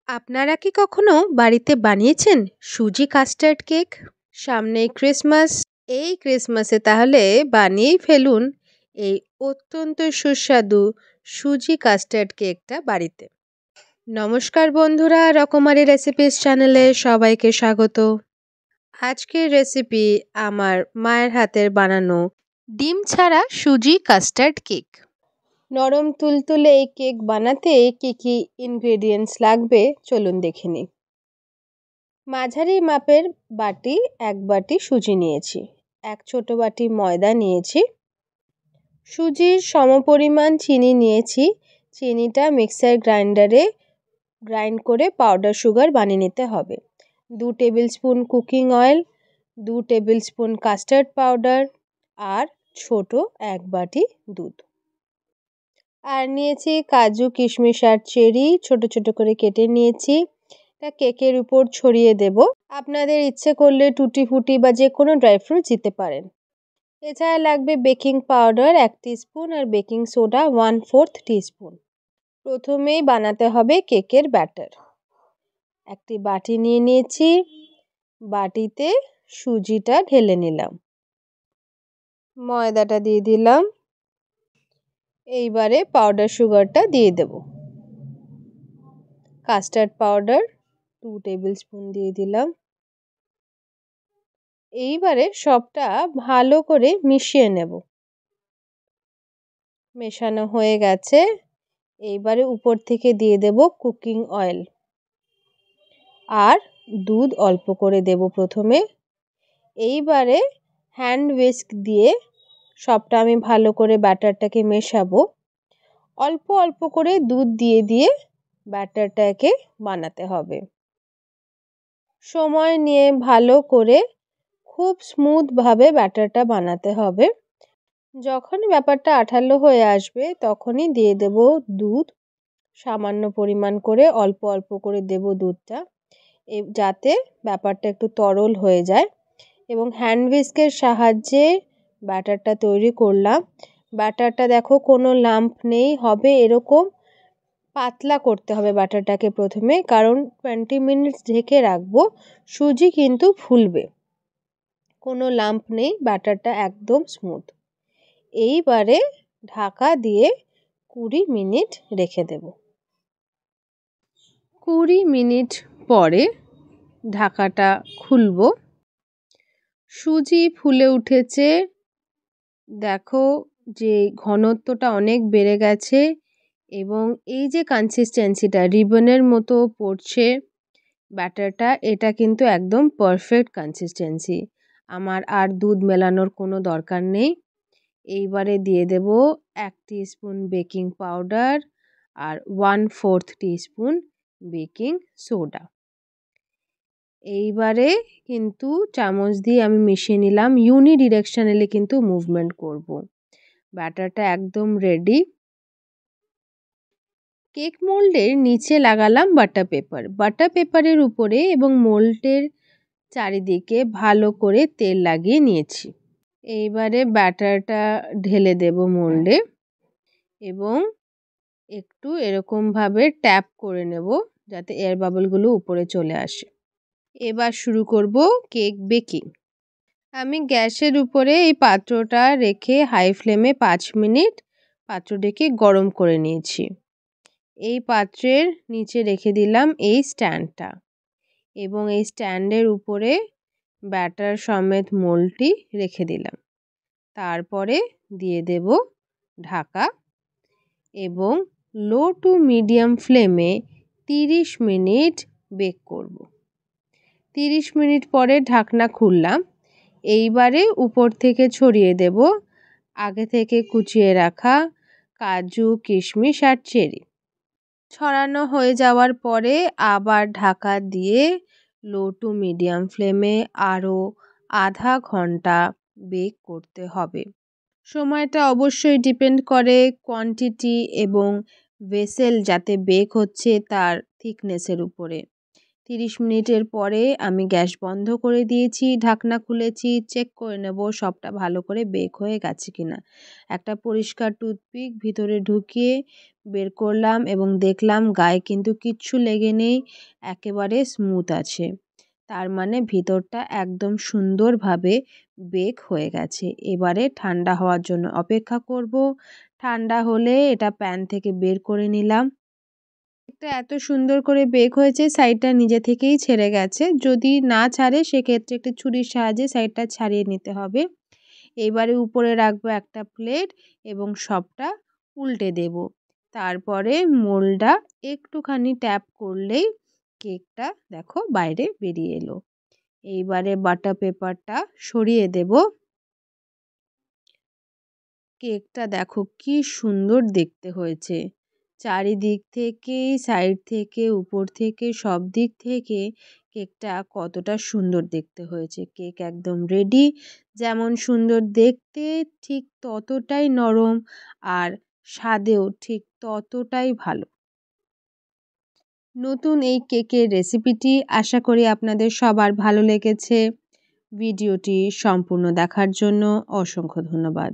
আপনারা কি কখনো বাড়িতে বানিয়েছেন সুজি কাস্টার্ড কেক? সামনেই ক্রিসমাস। এই ক্রিসমাসে তাহলে বানিয়েই ফেলুন এই অত্যন্ত সুস্বাদু সুজি কাস্টার্ড কেকটা বাড়িতে। নমস্কার বন্ধুরা, রকমারি রেসিপিস চ্যানেলে সবাইকে স্বাগত। আজকের রেসিপি আমার মায়ের হাতের বানানো ডিম ছাড়া সুজি কাস্টার্ড কেক। নরম তুলতুলে এই কেক বানাতে কি কি ইনগ্রেডিয়েন্টস লাগবে চলুন দেখে নিই। মাঝারি মাপের বাটি 1 বাটি সুজি নিয়েছি, 1 ছোট বাটি ময়দা নিয়েছি, সুজির সমপরিমাণ চিনি নিয়েছি। চিনিটা মিক্সার গ্রাইন্ডারে গ্রাইন্ড করে পাউডার সুগার বানিয়ে নিতে হবে। 2 tablespoon cooking oil, 2 tablespoon custard powder আর ছোট 1 বাটি দুধ। আর নিয়েছি কাজু, কিশমিশ আর চেরি ছোট ছোট করে কেটে নিয়েছি। তা কেকের উপর ছড়িয়ে দেব। আপনাদের ইচ্ছে করলে টুটি ফুটি বা যে কোনো ড্রাই ফ্রুটস দিতে পারেন। এছাড়া লাগবে বেকিং পাউডার 1 টিস্পুন আর বেকিং সোডা 1/4 টিস্পুন। প্রথমেই বানাতে হবে কেকের ব্যাটার। একটি বাটি নিয়ে নিয়েছি, বাটিতে সুজিটা ঢেলে নিলাম, ময়দাটা দিয়ে দিলাম, এইবারে পাউডার সুগারটা দিয়ে দেব। কাস্টার্ড পাউডার 2 টেবিল স্পুন দিয়ে দিলাম। এইবারে সবটা ভালো করে মিশিয়ে নেব। মেশানো হয়ে গেছে। এইবারে উপর থেকে দিয়ে দেব কুকিং অয়েল আর দুধ অল্প করে দেব প্রথমে। এইবারে হ্যান্ড হুইস্ক দিয়ে সবটা আমি ভালো করে ব্যাটারটাকে মেশাবো। অল্প অল্প করে দুধ দিয়ে দিয়ে ব্যাটারটাকে বানাতে হবে। সময় নিয়ে ভালো করে খুব স্মুথভাবে ব্যাটারটা বানাতে হবে। যখনই ব্যাপারটা আঠালো হয়ে আসবে তখনই দিয়ে দেব দুধ। সামান্য পরিমাণ করে অল্প অল্প করে দেব দুধটা, যাতে ব্যাপারটা একটু তরল হয়ে যায়। এবং হ্যান্ড হুইস্কের সাহায্যে ব্যাটারটা তৈরি করলাম। ব্যাটারটা দেখো কোনো লাম্প নেই, হবে এরকম পাতলা করতে হবে ব্যাটারটাকে প্রথমে, কারণ 20 মিনিটস ঢেকে রাখবো, সুজি কিন্তু ফুলবে। কোনো লাম্প নেই, ব্যাটারটা একদম স্মুথ। এইবারে ঢাকা দিয়ে 20 মিনিট রেখে দেব। 20 মিনিট পরে ঢাকাটা খুলব। সুজি ফুলে উঠেছে, দেখো যে ঘনত্বটা অনেক বেড়ে গেছে এবং এই যে কনসিস্টেন্সিটা রিবনের মতো পড়ছে ব্যাটারটা, এটা কিন্তু একদম পারফেক্ট কনসিস্টেন্সি। আমার আর দুধ মেলানোর কোনো দরকার নেই। এইবারে দিয়ে দেব 1 টিস্পুন বেকিং পাউডার আর 1/4 টিস্পুন বেকিং সোডা। এইবারে কিন্তু চামচ দিয়ে আমি মিশিয়ে নিলাম, ইউনিডিরেকশনালি কিন্তু মুভমেন্ট করব। ব্যাটারটা একদম রেডি। কেক মোল্ডের নিচে লাগালাম বাটার পেপার। বাটার পেপারের উপরে এবং মোল্ডের চারিদিকে ভালো করে তেল লাগিয়ে নিয়েছি। এইবারে ব্যাটারটা ঢেলে দেব মোল্ডে এবং একটু এরকমভাবে ট্যাপ করে নেব যাতে এয়ার বাবলগুলো উপরে চলে আসে। এবার শুরু করব কেক বেকিং। আমি গ্যাসের উপরে এই পাত্রটা রেখে হাই ফ্লেমে 5 মিনিট পাত্রটাকে গরম করে নিয়েছি। এই পাত্রের নিচে রেখে দিলাম এই স্ট্যান্ডটা এবং এই স্ট্যান্ডের উপরে ব্যাটার সমেত মোল্ডটি রেখে দিলাম। তারপরে দিয়ে দেব ঢাকা এবং লো টু মিডিয়াম ফ্লেমে 30 মিনিট বেক করব। 30 মিনিট পরে ঢাকনা খুললাম। এইবারে উপর থেকে ছড়িয়ে দেব আগে থেকে কুচিয়ে রাখা কাজু, কিশমিশ আর চেরি। ছড়ানো হয়ে যাওয়ার পরে আবার ঢাকা দিয়ে লো টু মিডিয়াম ফ্লেমে আরও আধা ঘন্টা বেক করতে হবে। সময়টা অবশ্যই ডিপেন্ড করে কোয়ান্টিটি এবং ভেসেল যাতে বেক হচ্ছে তার থিকনেসের উপরে। 30 মিনিটের পরে আমি গ্যাস বন্ধ করে দিয়েছি, ঢাকনা খুলেছি, চেক করে নেব সবটা ভালো করে বেক হয়ে গেছে কিনা। একটা পরিষ্কার টুথপিক ভিতরে ঢুকিয়ে বের করলাম এবং দেখলাম গায়ে কিন্তু কিচ্ছু লেগে নেই, একেবারে স্মুথ আছে। তার মানে ভিতরটা একদম সুন্দরভাবে বেক হয়ে গেছে। এবারে ঠান্ডা হওয়ার জন্য অপেক্ষা করব। ঠান্ডা হলে এটা প্যান থেকে বের করে নিলাম। কেকটা এত সুন্দর করে বেক হয়েছে, সাইডটা নিজে থেকেই ছেড়ে গেছে। যদি না ছাড়ে সেক্ষেত্রে একটু ছুরির সাহায্যে সাইডটা ছাড়িয়ে নিতে হবে। এবারে উপরে রাখবো একটা প্লেট এবং সবটা উল্টে দেব। তারপরে মোল্ডটা একটুখানি ট্যাপ করলেই কেকটা দেখো বাইরে বেরিয়ে এলো। এইবারে বাটার পেপারটা সরিয়ে দেব। কেকটা দেখো কি সুন্দর দেখতে হয়েছে। চারিদিক থেকে, সাইড থেকে, উপর থেকে, সব দিক থেকে কেকটা কতটা সুন্দর দেখতে হয়েছে। কেক একদম রেডি। যেমন সুন্দর দেখতে ঠিক ততটাই নরম আর স্বাদেও ঠিক ততটাই ভালো। নতুন এই কেকের রেসিপিটি আশা করি আপনাদের সবার ভালো লেগেছে। ভিডিওটি সম্পূর্ণ দেখার জন্য অসংখ্য ধন্যবাদ।